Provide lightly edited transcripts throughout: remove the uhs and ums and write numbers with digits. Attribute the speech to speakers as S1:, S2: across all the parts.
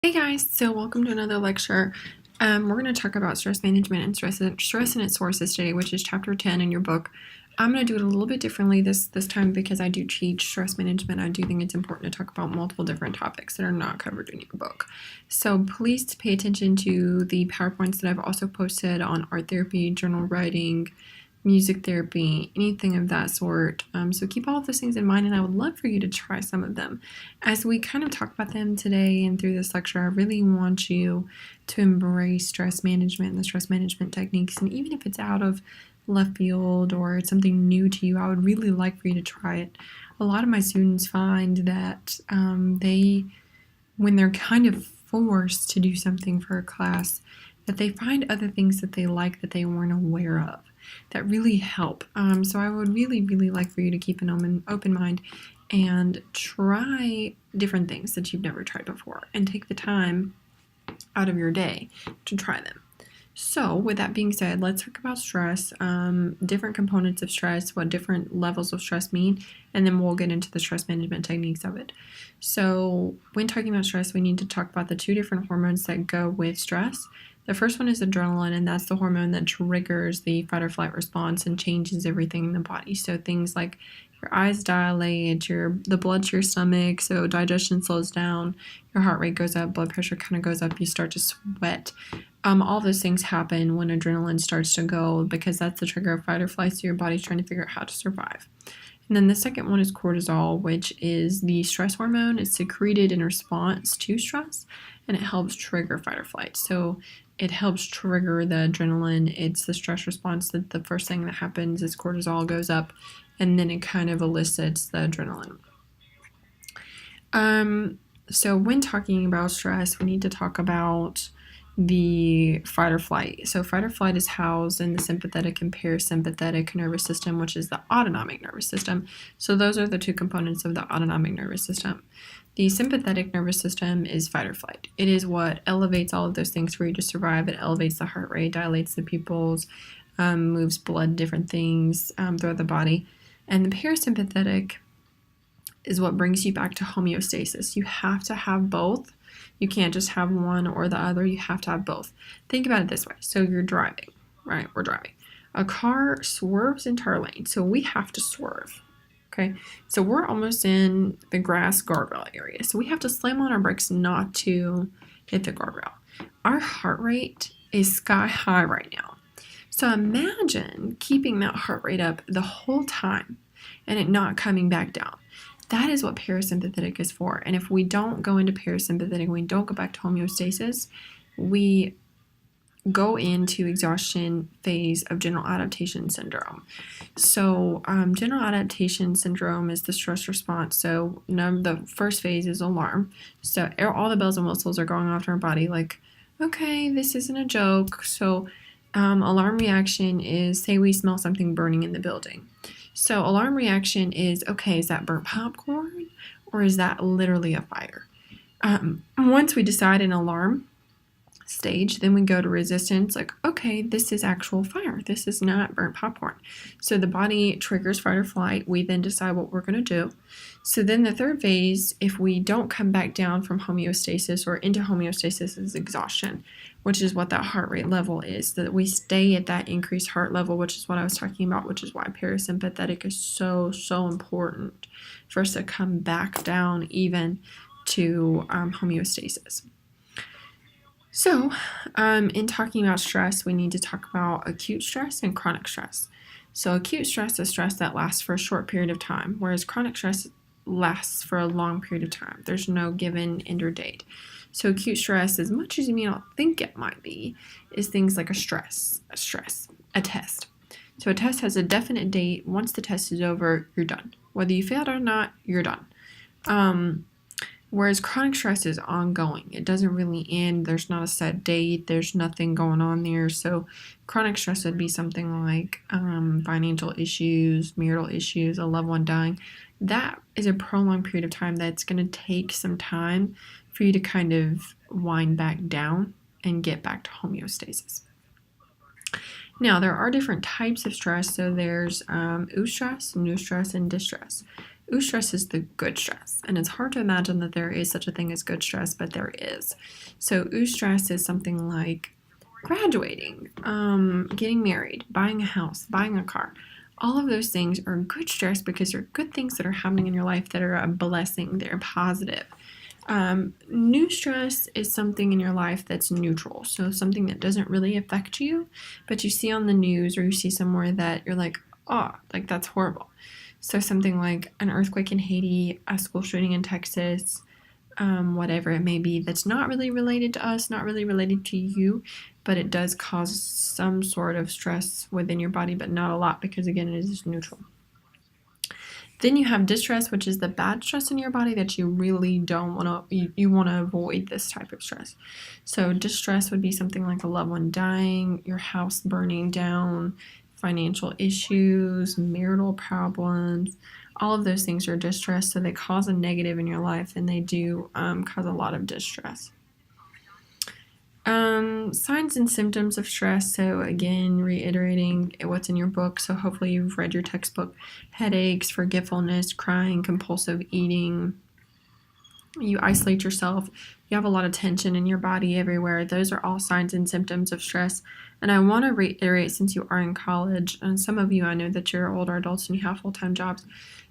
S1: Hey guys, so welcome to another lecture. We're going to talk about stress management and stress and its sources today, which is chapter 10 in your book. I'm going to do it a little bit differently this time because I do teach stress management. I do think it's important to talk about multiple different topics that are not covered in your book. So please pay attention to the PowerPoints that I've also posted on art therapy, journal writing, music therapy, anything of that sort. So keep all of those things in mind, and I would love for you to try some of them. As we kind of talk about them today and through this lecture, I really want you to embrace stress management and the stress management techniques. And even if it's out of left field or it's something new to you, I would really like for you to try it. A lot of my students find that when they're kind of forced to do something for a class, that they find other things that they like that they weren't aware of that really help. So I would really, really like for you to keep an open mind and try different things that you've never tried before and take the time out of your day to try them. So with that being said, let's talk about stress, different components of stress, what different levels of stress mean, and then we'll get into the stress management techniques of it. So when talking about stress, we need to talk about the two different hormones that go with stress. The first one is adrenaline, and that's the hormone that triggers the fight or flight response and changes everything in the body. So things like your eyes dilate, the blood to your stomach, so digestion slows down, your heart rate goes up, blood pressure kind of goes up, you start to sweat. All those things happen when adrenaline starts to go because that's the trigger of fight or flight, so your body's trying to figure out how to survive. And then the second one is cortisol, which is the stress hormone. It's secreted in response to stress, and it helps trigger fight or flight. So it helps trigger the adrenaline. It's the stress response that the first thing that happens is cortisol goes up, and then it kind of elicits the adrenaline. So when talking about stress, we need to talk about the fight or flight. So fight or flight is housed in the sympathetic and parasympathetic nervous system, which is the autonomic nervous system. So those are the two components of the autonomic nervous system. The sympathetic nervous system is fight or flight. It is what elevates all of those things for you to survive. It elevates the heart rate, dilates the pupils, moves blood, different things throughout the body. And the parasympathetic is what brings you back to homeostasis. You have to have both. You can't just have one or the other. You have to have both. Think about it this way. So you're driving, right? We're driving. A car swerves into our lane, so we have to swerve. Okay, so we're almost in the grass guardrail area, so we have to slam on our brakes not to hit the guardrail. Our heart rate is sky high right now. So imagine keeping that heart rate up the whole time and it not coming back down. That is what parasympathetic is for. And if we don't go into parasympathetic, we don't go back to homeostasis, we go into exhaustion phase of general adaptation syndrome. So general adaptation syndrome is the stress response. So the first phase is alarm. So all the bells and whistles are going off in our body like, okay, this isn't a joke. So alarm reaction is, say we smell something burning in the building. So alarm reaction is, okay, is that burnt popcorn or is that literally a fire? Once we decide an alarm stage, then we go to resistance, like, okay, this is actual fire. This is not burnt popcorn. So the body triggers fight or flight. We then decide what we're going to do. So then the third phase, if we don't come back down from homeostasis or into homeostasis, is exhaustion, which is what that heart rate level is, that we stay at that increased heart level, which is what I was talking about, which is why parasympathetic is so, so important for us to come back down even to homeostasis. So, in talking about stress, we need to talk about acute stress and chronic stress. So, acute stress is stress that lasts for a short period of time, whereas chronic stress lasts for a long period of time. There's no given end or date. So, acute stress, as much as you may not think it might be, is things like a test. So, a test has a definite date. Once the test is over, you're done. Whether you failed or not, you're done. Whereas chronic stress is ongoing. It doesn't really end. There's not a set date. There's nothing going on there. So chronic stress would be something like financial issues, marital issues, a loved one dying. That is a prolonged period of time that's going to take some time for you to kind of wind back down and get back to homeostasis. Now, there are different types of stress. So there's eustress, eustress, and distress. Eustress is the good stress, and it's hard to imagine that there is such a thing as good stress, but there is. So eustress is something like graduating, getting married, buying a house, buying a car. All of those things are good stress because they're good things that are happening in your life that are a blessing, they're positive. New stress is something in your life that's neutral, so something that doesn't really affect you, but you see on the news or you see somewhere that you're like, oh, like that's horrible. So something like an earthquake in Haiti, a school shooting in Texas, whatever it may be, that's not really related to us, not really related to you, but it does cause some sort of stress within your body, but not a lot because, again, it is neutral. Then you have distress, which is the bad stress in your body that you really don't want to, you want to avoid this type of stress. So distress would be something like a loved one dying, your house burning down, financial issues, marital problems. All of those things are distress, so they cause a negative in your life, and they do cause a lot of distress. Signs and symptoms of stress. So again, reiterating what's in your book. So hopefully you've read your textbook. Headaches, forgetfulness, crying, compulsive eating. You isolate yourself. You have a lot of tension in your body everywhere. Those are all signs and symptoms of stress. And I want to reiterate, since you are in college, and some of you, I know that you're older adults and you have full-time jobs,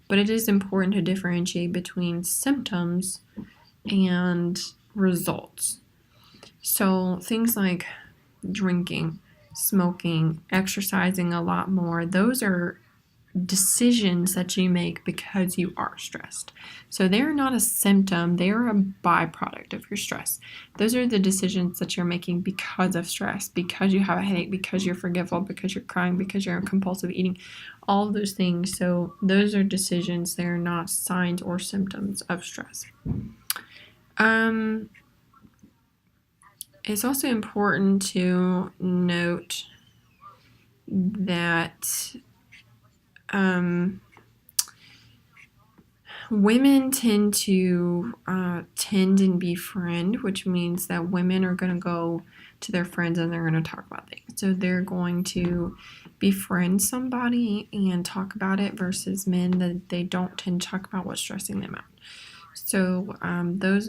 S1: but it is important to differentiate between symptoms and results. So things like drinking, smoking, exercising a lot more, those are decisions that you make because you are stressed. So they're not a symptom, they're a byproduct of your stress. Those are the decisions that you're making because of stress, because you have a headache, because you're forgetful, because you're crying, because you're compulsive eating, all of those things. So those are decisions, they're not signs or symptoms of stress. It's also important to note that women tend to tend and befriend, which means that women are going to go to their friends and they're going to talk about things. So they're going to befriend somebody and talk about it versus men that they don't tend to talk about what's stressing them out. So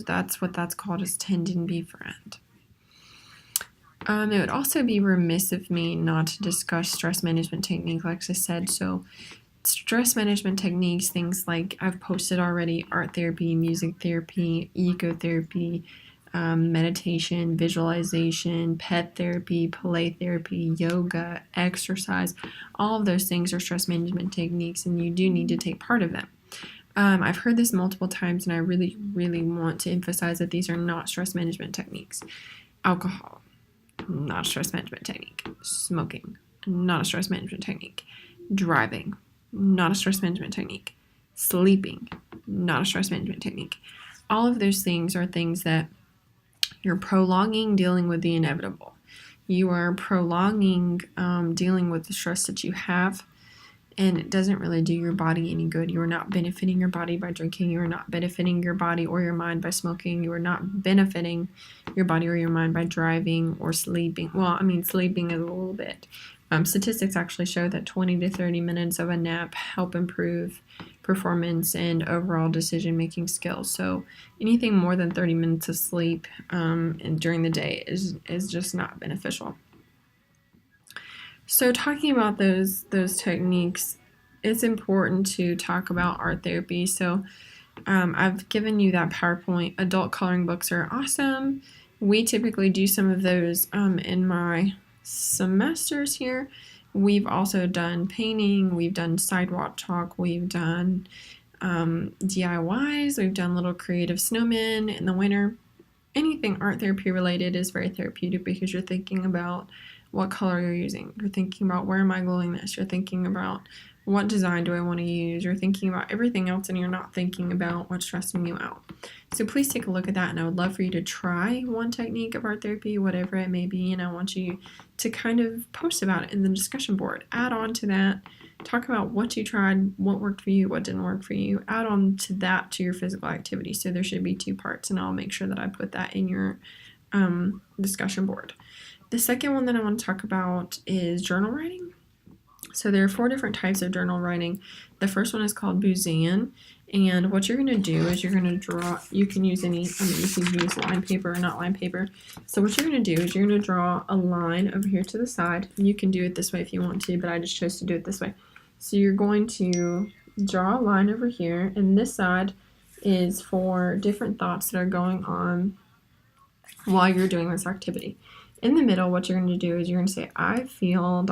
S1: that's what that's called, is tend and befriend. It would also be remiss of me not to discuss stress management techniques, like I said. So stress management techniques, things like I've posted already: art therapy, music therapy, ecotherapy, meditation, visualization, pet therapy, play therapy, yoga, exercise. All of those things are stress management techniques, and you do need to take part of them. I've heard this multiple times, and I really, really want to emphasize that these are not stress management techniques. Alcohol, not a stress management technique. Smoking, not a stress management technique. Driving, not a stress management technique. Sleeping, not a stress management technique. All of those things are things that you're prolonging dealing with the inevitable. You are prolonging dealing with the stress that you have, and it doesn't really do your body any good. You are not benefiting your body by drinking. You are not benefiting your body or your mind by smoking. You are not benefiting your body or your mind by driving or sleeping. Well, I mean, sleeping is a little bit. Statistics actually show that 20 to 30 minutes of a nap help improve performance and overall decision-making skills. So anything more than 30 minutes of sleep and during the day is just not beneficial. So talking about those techniques, it's important to talk about art therapy. So I've given you that PowerPoint. Adult coloring books are awesome. We typically do some of those in my semesters here. We've also done painting. We've done sidewalk chalk. We've done DIYs. We've done little creative snowmen in the winter. Anything art therapy related is very therapeutic because you're thinking about what color you're using. You're thinking about, where am I gluing this? You're thinking about, what design do I want to use? You're thinking about everything else, and you're not thinking about what's stressing you out. So please take a look at that, and I would love for you to try one technique of art therapy, whatever it may be, and I want you to kind of post about it in the discussion board. Add on to that. Talk about what you tried, what worked for you, what didn't work for you. Add on to that to your physical activity. So there should be 2 parts, and I'll make sure that I put that in your discussion board. The second one that I want to talk about is journal writing. So there are 4 different types of journal writing. The first one is called Buzan, and what you're going to do is you're going to draw. You can use you can use line paper or not line paper. So what you're going to do is you're going to draw a line over here to the side. You can do it this way if you want to, but I just chose to do it this way. So you're going to draw a line over here, and this side is for different thoughts that are going on while you're doing this activity. In the middle, what you're going to do is you're going to say, I feel ...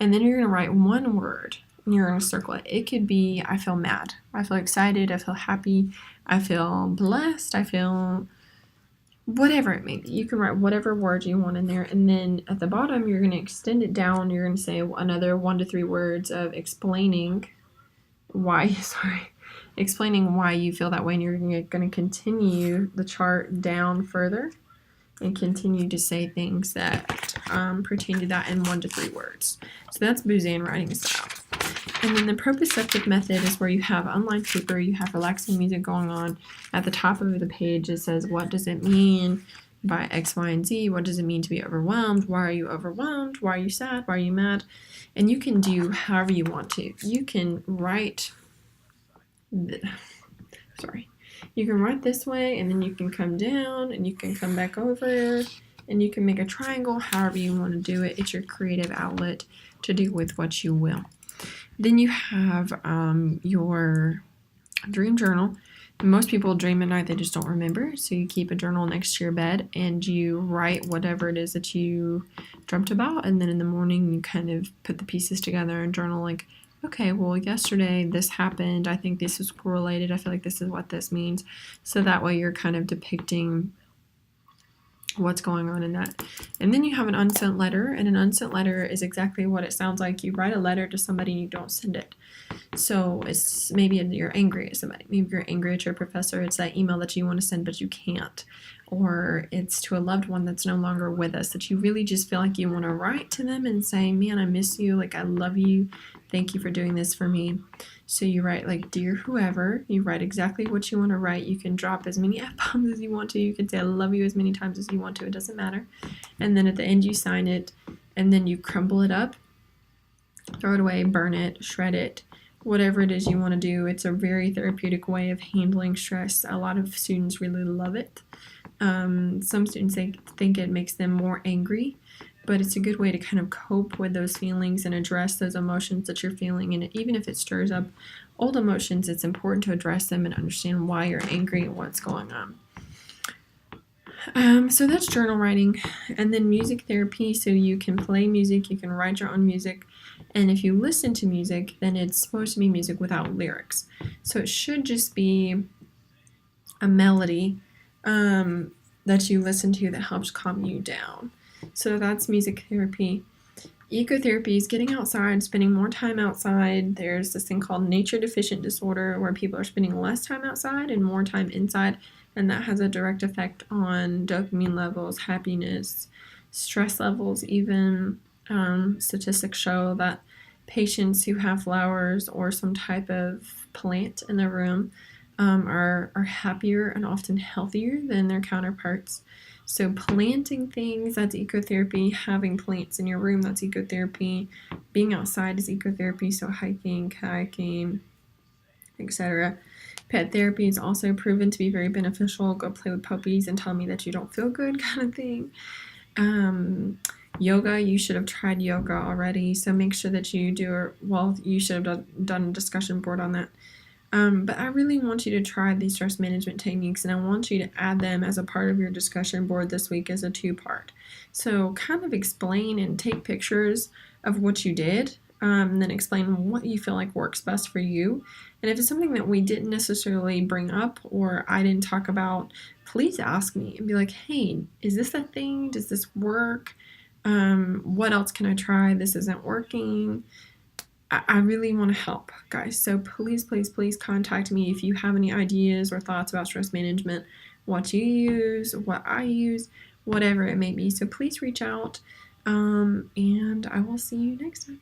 S1: And then you're going to write one word and you're going to circle it. It could be, I feel mad, I feel excited, I feel happy, I feel blessed, I feel whatever it may be. You can write whatever word you want in there. And then at the bottom, you're going to extend it down. You're going to say another 1 to 3 words of explaining why, explaining why you feel that way. And you're going to continue the chart down further and continue to say things that pertain to that in 1 to 3 words. So that's Buzan writing style. And then the proprioceptive method is where you have unlined paper, you have relaxing music going on. At the top of the page, it says, what does it mean by X, Y, and Z? What does it mean to be overwhelmed? Why are you overwhelmed? Why are you sad? Why are you mad? And you can do however you want to. You can write, you can write this way, and then you can come down, and you can come back over, and you can make a triangle, however you want to do it. It's your creative outlet to do with what you will. Then you have your dream journal. Most people dream at night, they just don't remember. So you keep a journal next to your bed and you write whatever it is that you dreamt about. And then in the morning, you kind of put the pieces together and journal like, okay, well, yesterday this happened. I think this is correlated. I feel like this is what this means. So that way you're kind of depicting what's going on in that. And then you have an unsent letter, and an unsent letter is exactly what it sounds like. You write a letter to somebody and you don't send it. So it's maybe you're angry at somebody. Maybe you're angry at your professor. It's that email that you want to send but you can't. Or it's to a loved one that's no longer with us that you really just feel like you want to write to them and say, man, I miss you. Like, I love you. Thank you for doing this for me. So you write like, dear whoever. You write exactly what you want to write. You can drop as many F-bombs as you want to. You can say I love you as many times as you want to. It doesn't matter. And then at the end you sign it, and then you crumble it up, throw it away, burn it, shred it, whatever it is you want to do. It's a very therapeutic way of handling stress. A lot of students really love it. Some students think it makes them more angry, but it's a good way to kind of cope with those feelings and address those emotions that you're feeling. And even if it stirs up old emotions, it's important to address them and understand why you're angry and what's going on. So that's journal writing. And then music therapy, so you can play music, you can write your own music, and if you listen to music, then it's supposed to be music without lyrics. So it should just be a melody that you listen to that helps calm you down. So that's music therapy. Ecotherapy is getting outside, spending more time outside. There's this thing called nature deficient disorder where people are spending less time outside and more time inside, and that has a direct effect on dopamine levels, happiness, stress levels. Even statistics show that patients who have flowers or some type of plant in their room are happier and often healthier than their counterparts. So planting things, that's ecotherapy. Having plants in your room, that's ecotherapy. Being outside is ecotherapy, so hiking, kayaking, etc. Pet therapy is also proven to be very beneficial. Go play with puppies and tell me that you don't feel good kind of thing. Yoga, you should have tried yoga already, so make sure that you do, you should have done a discussion board on that. But I really want you to try these stress management techniques, and I want you to add them as a part of your discussion board this week as a 2-part. So kind of explain and take pictures of what you did, and then explain what you feel like works best for you. And if it's something that we didn't necessarily bring up or I didn't talk about, please ask me and be like, hey, is this a thing? Does this work? What else can I try? This isn't working. I really want to help, guys. So please, please, please contact me if you have any ideas or thoughts about stress management, what you use, what I use, whatever it may be. So please reach out, and I will see you next time.